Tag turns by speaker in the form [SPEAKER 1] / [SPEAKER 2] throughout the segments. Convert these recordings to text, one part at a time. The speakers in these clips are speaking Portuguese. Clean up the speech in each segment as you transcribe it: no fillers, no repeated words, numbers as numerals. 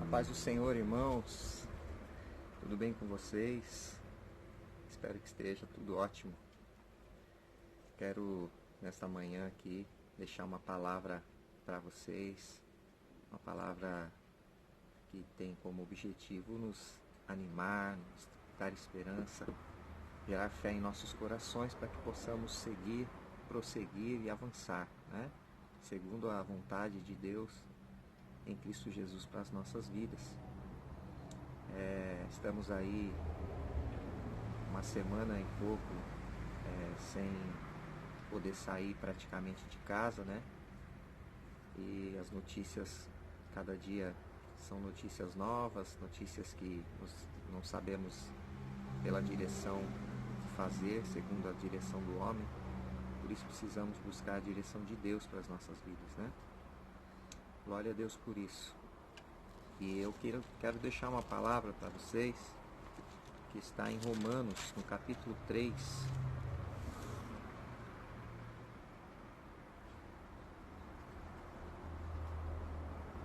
[SPEAKER 1] paz do Senhor, irmãos. Tudo bem com vocês? Espero que esteja tudo ótimo. Quero, nesta manhã aqui, deixar uma palavra para vocês. Uma palavra que tem como objetivo nos animar, nos dar esperança, gerar fé em nossos corações para que possamos seguir, prosseguir e avançar, né? Segundo a vontade de Deus em Cristo Jesus para as nossas vidas. Estamos aí uma semana e pouco sem poder sair praticamente de casa, né? E as notícias, cada dia são notícias novas, notícias que não sabemos pela direção fazer, segundo a direção do homem. Por isso precisamos buscar a direção de Deus para as nossas vidas, né? Glória a Deus por isso. E eu quero deixar uma palavra para vocês, que está em Romanos, no capítulo 3.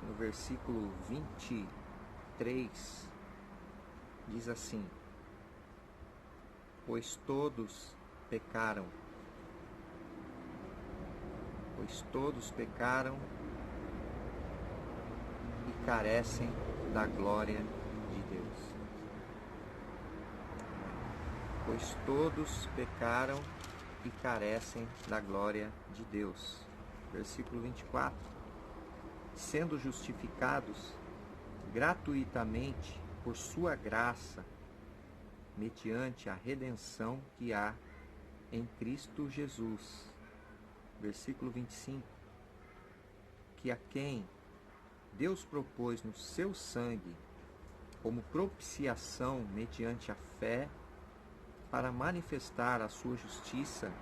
[SPEAKER 1] No versículo 23, diz assim: Pois todos pecaram e carecem da glória de Deus. Pois todos pecaram e carecem da glória de Deus. Versículo 24. Sendo justificados gratuitamente por sua graça, mediante a redenção que há em Cristo Jesus. Versículo 25. Que a quem Deus propôs no seu sangue como propiciação mediante a fé para manifestar a sua justiça,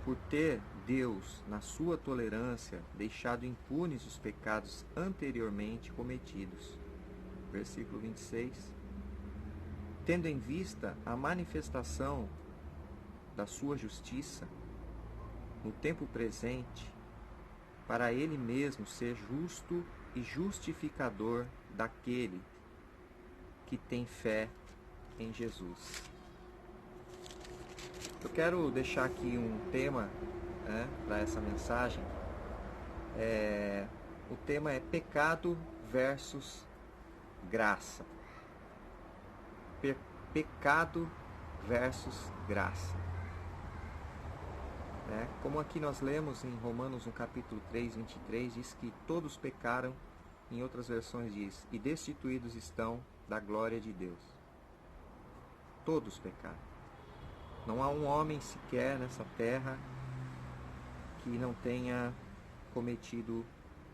[SPEAKER 1] por ter Deus, na sua tolerância, deixado impunes os pecados anteriormente cometidos. Versículo 26. Tendo em vista a manifestação da sua justiça no tempo presente, para ele mesmo ser justo e justificador daquele que tem fé em Jesus. Eu quero deixar aqui um tema, né, para essa mensagem. O tema é pecado versus graça. Pecado versus graça. Como aqui nós lemos em Romanos, no capítulo 3, 23, diz que todos pecaram, em outras versões diz, e destituídos estão da glória de Deus. Todos pecaram. Não há um homem sequer nessa terra que não tenha cometido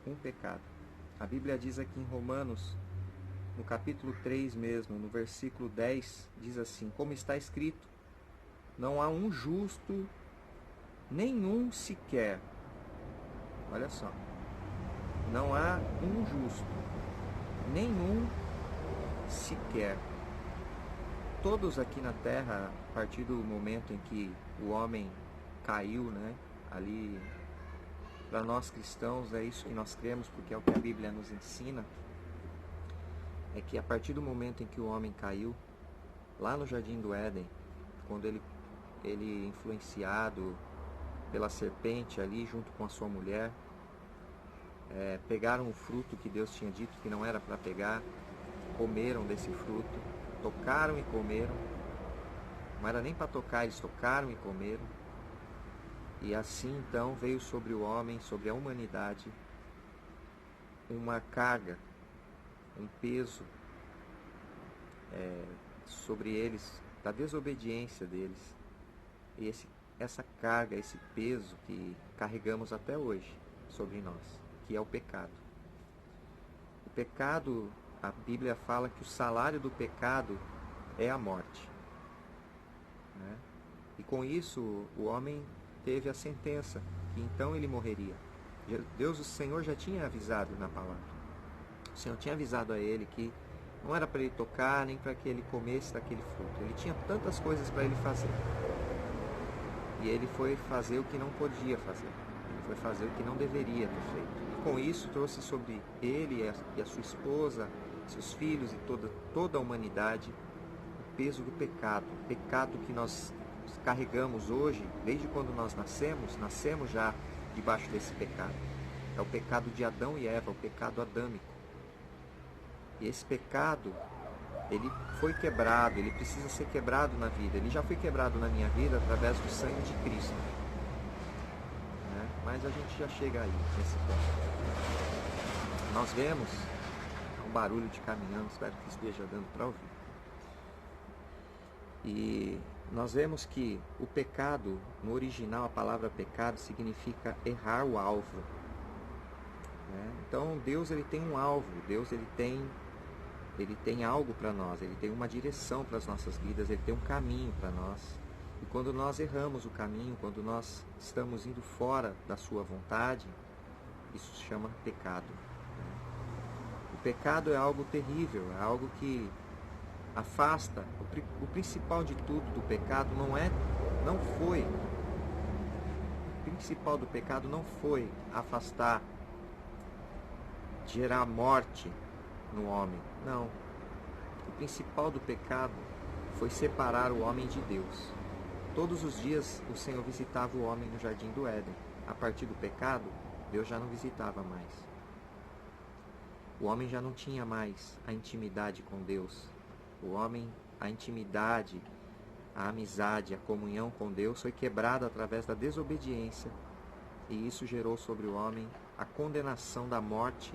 [SPEAKER 1] um pecado. A Bíblia diz aqui em Romanos, no capítulo 3 mesmo, no versículo 10, diz assim: como está escrito, não há um justo, nenhum sequer. Olha só. Não há um justo, nenhum sequer. Todos aqui na terra, a partir do momento em que o homem caiu, né? Ali, para nós cristãos, é isso que nós cremos, porque é o que a Bíblia nos ensina. É que a partir do momento em que o homem caiu, lá no Jardim do Éden, quando ele influenciado pela serpente ali, junto com a sua mulher, pegaram o fruto que Deus tinha dito que não era para pegar, comeram desse fruto, tocaram e comeram. Não era nem para tocar, eles tocaram e comeram. E assim então veio sobre o homem, sobre a humanidade, uma carga, um peso sobre eles, da desobediência deles. E essa carga, esse peso que carregamos até hoje sobre nós, que é o pecado. O pecado, a Bíblia fala que o salário do pecado é a morte, né? E com isso o homem teve a sentença, que então ele morreria. Deus, o Senhor, já tinha avisado na palavra. O Senhor tinha avisado a ele que não era para ele tocar, nem para que ele comesse daquele fruto. Ele tinha tantas coisas para ele fazer. E ele foi fazer o que não podia fazer. Ele foi fazer o que não deveria ter feito. com isso trouxe sobre ele e a sua esposa, seus filhos e toda a humanidade o peso do pecado. O pecado que nós carregamos hoje, desde quando nós nascemos já debaixo desse pecado. É o pecado de Adão e Eva, o pecado adâmico. E esse pecado, ele foi quebrado, ele precisa ser quebrado na vida. Ele já foi quebrado na minha vida através do sangue de Cristo. Mas a gente já chega aí, nesse ponto. Nós vemos um barulho de caminhão, espero que esteja dando para ouvir. E nós vemos que o pecado, no original a palavra pecado significa errar o alvo. Então Deus ele tem um alvo, Deus ele tem algo para nós, ele tem uma direção para as nossas vidas, ele tem um caminho para nós. E quando nós erramos o caminho, quando nós estamos indo fora da sua vontade, isso se chama pecado. O pecado é algo terrível, é algo que afasta. O principal de tudo do pecado não foi afastar, gerar morte no homem. Não. O principal do pecado foi separar o homem de Deus. Todos os dias o Senhor visitava o homem no jardim do Éden. A partir do pecado, Deus já não visitava mais. O homem já não tinha mais a intimidade com Deus. O homem, a intimidade, a amizade, a comunhão com Deus foi quebrada através da desobediência. E isso gerou sobre o homem a condenação da morte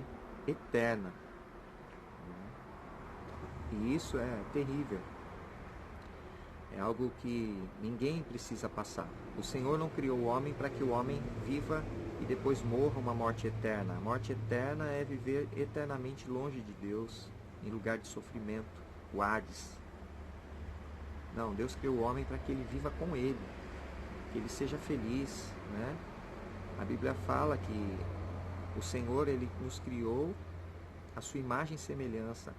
[SPEAKER 1] eterna. E isso é terrível. É algo que ninguém precisa passar. O Senhor não criou o homem para que o homem viva e depois morra uma morte eterna. A morte eterna é viver eternamente longe de Deus, em lugar de sofrimento, o Hades. Não, Deus criou o homem para que ele viva com ele, que ele seja feliz, né? A Bíblia fala que o Senhor ele nos criou a sua imagem e semelhança.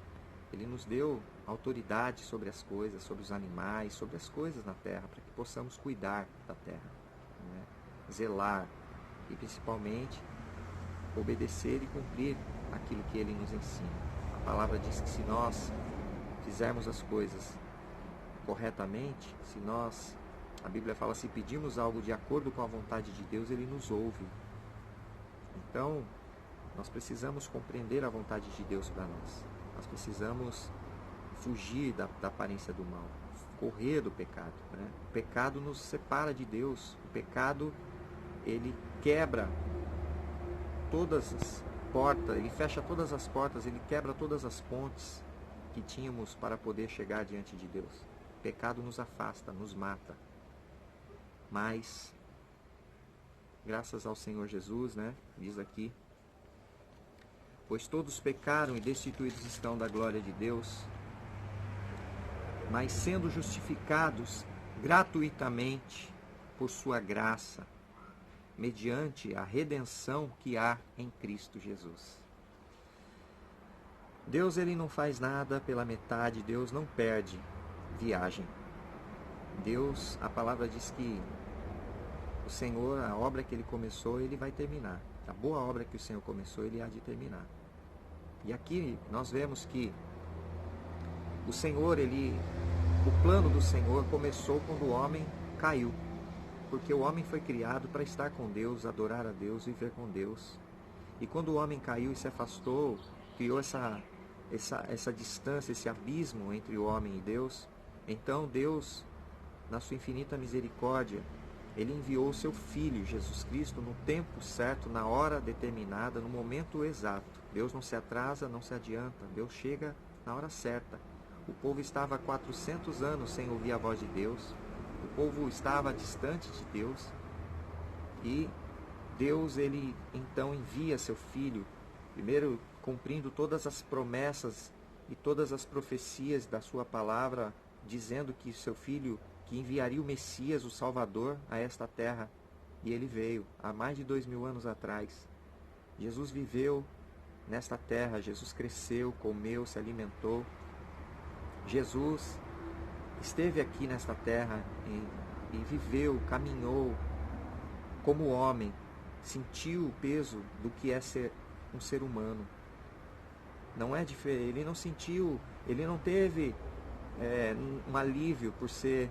[SPEAKER 1] Ele nos deu autoridade sobre as coisas, sobre os animais, sobre as coisas na terra, para que possamos cuidar da terra, né? Zelar e principalmente obedecer e cumprir aquilo que ele nos ensina. A palavra diz que se nós fizermos as coisas corretamente, a Bíblia fala, se pedirmos algo de acordo com a vontade de Deus, ele nos ouve. Então, nós precisamos compreender a vontade de Deus para nós. Nós precisamos fugir da aparência do mal, correr do pecado, né? O pecado nos separa de Deus. O pecado, ele quebra todas as portas, ele fecha todas as portas, ele quebra todas as pontes que tínhamos para poder chegar diante de Deus. O pecado nos afasta, nos mata. Mas, graças ao Senhor Jesus, né? Diz aqui, pois todos pecaram e destituídos estão da glória de Deus, mas sendo justificados gratuitamente por sua graça, mediante a redenção que há em Cristo Jesus. Deus ele não faz nada pela metade, Deus não perde viagem. Deus, a palavra diz que o Senhor, a obra que ele começou, ele vai terminar. A boa obra que o Senhor começou, ele há de terminar. E aqui nós vemos que o Senhor, o plano do Senhor começou quando o homem caiu. Porque o homem foi criado para estar com Deus, adorar a Deus, viver com Deus. E quando o homem caiu e se afastou, criou essa distância, esse abismo entre o homem e Deus, então Deus, na sua infinita misericórdia, ele enviou o seu Filho, Jesus Cristo, no tempo certo, na hora determinada, no momento exato. Deus não se atrasa, não se adianta. Deus chega na hora certa. O povo estava há 400 anos sem ouvir a voz de Deus. O povo estava distante de Deus. E Deus, ele então envia seu Filho, primeiro cumprindo todas as promessas e todas as profecias da sua palavra, dizendo que seu Filho, que enviaria o Messias, o Salvador, a esta terra. E ele veio há mais de 2000 anos atrás. Jesus viveu nesta terra, Jesus cresceu, comeu, se alimentou. Jesus esteve aqui nesta terra e viveu, caminhou como homem, sentiu o peso do que é ser um ser humano. Não é diferente. Ele não sentiu, ele não teve um alívio por ser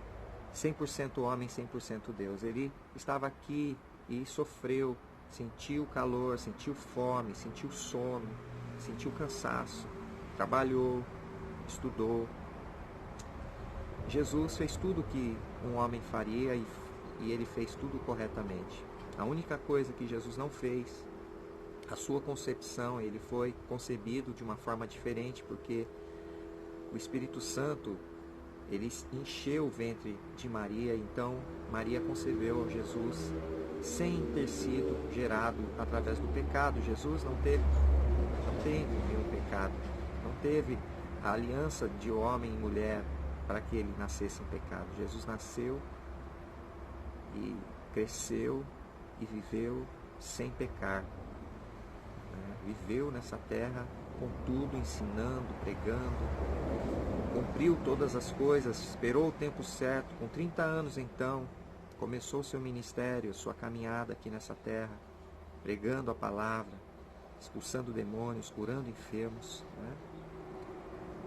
[SPEAKER 1] 100% homem, 100% Deus. Ele estava aqui e sofreu, sentiu calor, sentiu fome, sentiu sono, sentiu cansaço, trabalhou, estudou. Jesus fez tudo que um homem faria e ele fez tudo corretamente. A única coisa que Jesus não fez, a sua concepção, ele foi concebido de uma forma diferente, porque o Espírito Santo, ele encheu o ventre de Maria, então Maria concebeu Jesus sem ter sido gerado através do pecado. Jesus não teve nenhum pecado, não teve a aliança de homem e mulher para que ele nascesse em pecado. Jesus nasceu e cresceu e viveu sem pecar. Viveu nessa terra com tudo, ensinando, pregando, cumpriu todas as coisas, esperou o tempo certo. Com 30 anos, então, começou seu ministério, sua caminhada aqui nessa terra, pregando a palavra, expulsando demônios, curando enfermos.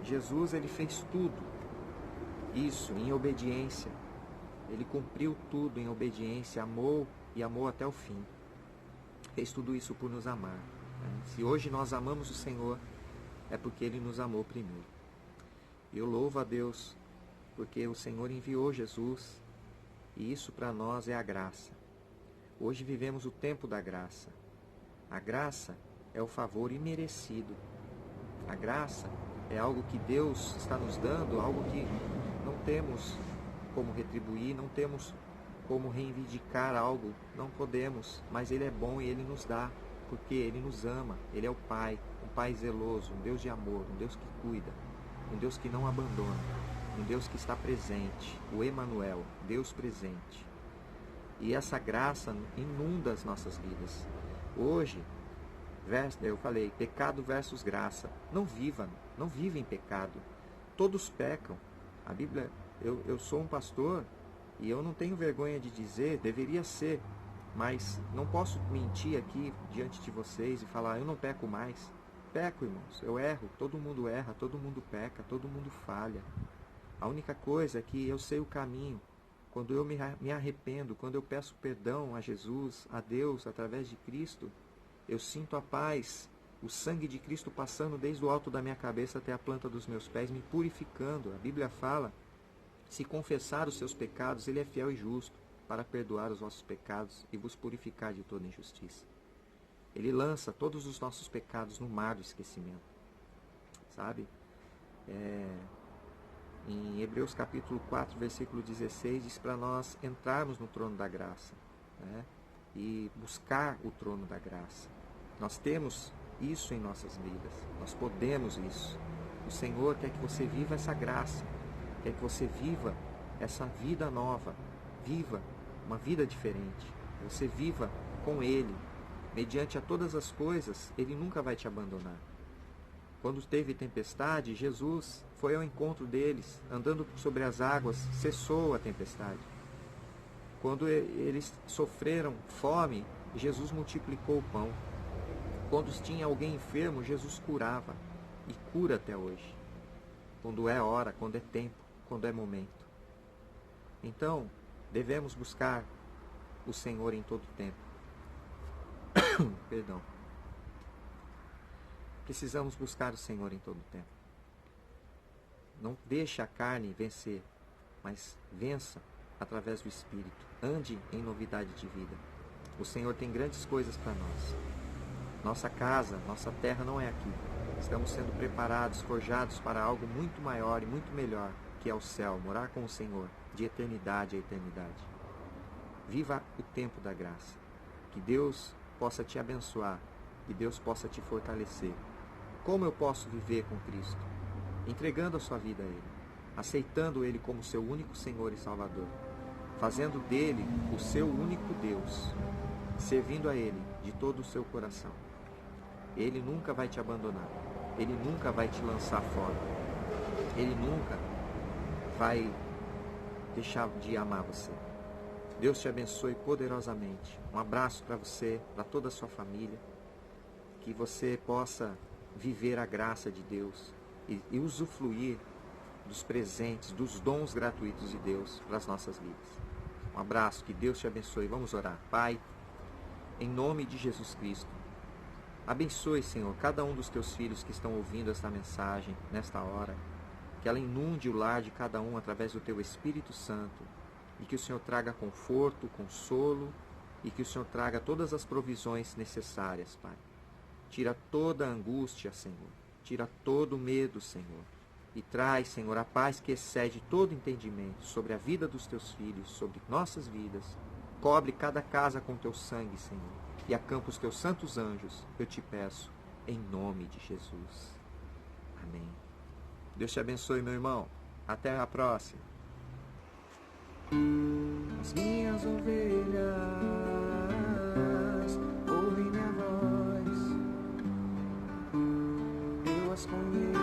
[SPEAKER 1] Jesus, ele fez tudo isso em obediência. Ele cumpriu tudo em obediência, amou e amou até o fim. Fez tudo isso por nos amar. Se hoje nós amamos o Senhor, é porque Ele nos amou primeiro. Eu louvo a Deus, porque o Senhor enviou Jesus, e isso para nós é a graça. Hoje vivemos o tempo da graça. A graça é o favor imerecido. A graça é algo que Deus está nos dando, algo que não temos como retribuir, não temos como reivindicar algo, não podemos, mas Ele é bom e Ele nos dá, porque Ele nos ama. Ele é o Pai, um Pai zeloso, um Deus de amor, um Deus que cuida, um Deus que não abandona, um Deus que está presente, o Emanuel, Deus presente. E essa graça inunda as nossas vidas. Hoje, eu falei, pecado versus graça. Não viva em pecado. Todos pecam. A Bíblia, eu sou um pastor e eu não tenho vergonha de dizer, deveria ser, mas não posso mentir aqui diante de vocês e falar, eu não peco mais. Peco, irmãos, eu erro, todo mundo erra, todo mundo peca, todo mundo falha. A única coisa é que eu sei o caminho. Quando eu me arrependo, quando eu peço perdão a Jesus, a Deus, através de Cristo, eu sinto a paz, o sangue de Cristo passando desde o alto da minha cabeça até a planta dos meus pés, me purificando. A Bíblia fala, se confessar os seus pecados, Ele é fiel e justo para perdoar os vossos pecados e vos purificar de toda injustiça. Ele lança todos os nossos pecados no mar do esquecimento. Sabe? Em Hebreus capítulo 4, versículo 16, diz para nós entrarmos no trono da graça, e buscar o trono da graça. Nós temos isso em nossas vidas, nós podemos isso. O Senhor quer que você viva essa graça, quer que você viva essa vida nova, viva uma vida diferente, você viva com Ele, mediante a todas as coisas, Ele nunca vai te abandonar. Quando teve tempestade, Jesus foi ao encontro deles, andando sobre as águas, cessou a tempestade. Quando eles sofreram fome, Jesus multiplicou o pão. Quando tinha alguém enfermo, Jesus curava e cura até hoje. Quando é hora, quando é tempo, quando é momento. Então, devemos buscar o Senhor em todo tempo. Perdão. Precisamos buscar o Senhor em todo tempo. Não deixe a carne vencer, mas vença através do Espírito. Ande em novidade de vida. O Senhor tem grandes coisas para nós. Nossa casa, nossa terra não é aqui. Estamos sendo preparados, forjados para algo muito maior e muito melhor, que é o céu, morar com o Senhor, de eternidade a eternidade. Viva o tempo da graça. Que Deus possa te abençoar, que Deus possa te fortalecer. Como eu posso viver com Cristo? Entregando a sua vida a Ele, aceitando Ele como seu único Senhor e Salvador, fazendo dele o seu único Deus, servindo a Ele de todo o seu coração. Ele nunca vai te abandonar, Ele nunca vai te lançar fora, Ele nunca vai deixar de amar você. Deus te abençoe poderosamente. Um abraço para você, para toda a sua família. que você possa viver a graça de Deus e usufruir dos presentes, dos dons gratuitos de Deus para as nossas vidas. Um abraço, que Deus te abençoe. Vamos orar. Pai, em nome de Jesus Cristo, abençoe, Senhor, cada um dos teus filhos que estão ouvindo esta mensagem nesta hora, que ela inunde o lar de cada um através do teu Espírito Santo, e que o Senhor traga conforto, consolo, e que o Senhor traga todas as provisões necessárias, Pai. Tira toda a angústia, Senhor. Tira todo o medo, Senhor. E traz, Senhor, a paz que excede todo entendimento sobre a vida dos teus filhos, sobre nossas vidas. Cobre cada casa com teu sangue, Senhor. E acampa os teus santos anjos, eu te peço, em nome de Jesus. Amém. Deus te abençoe, meu irmão. Até a próxima. As minhas ovelhas ouvem minha voz, eu as conheço.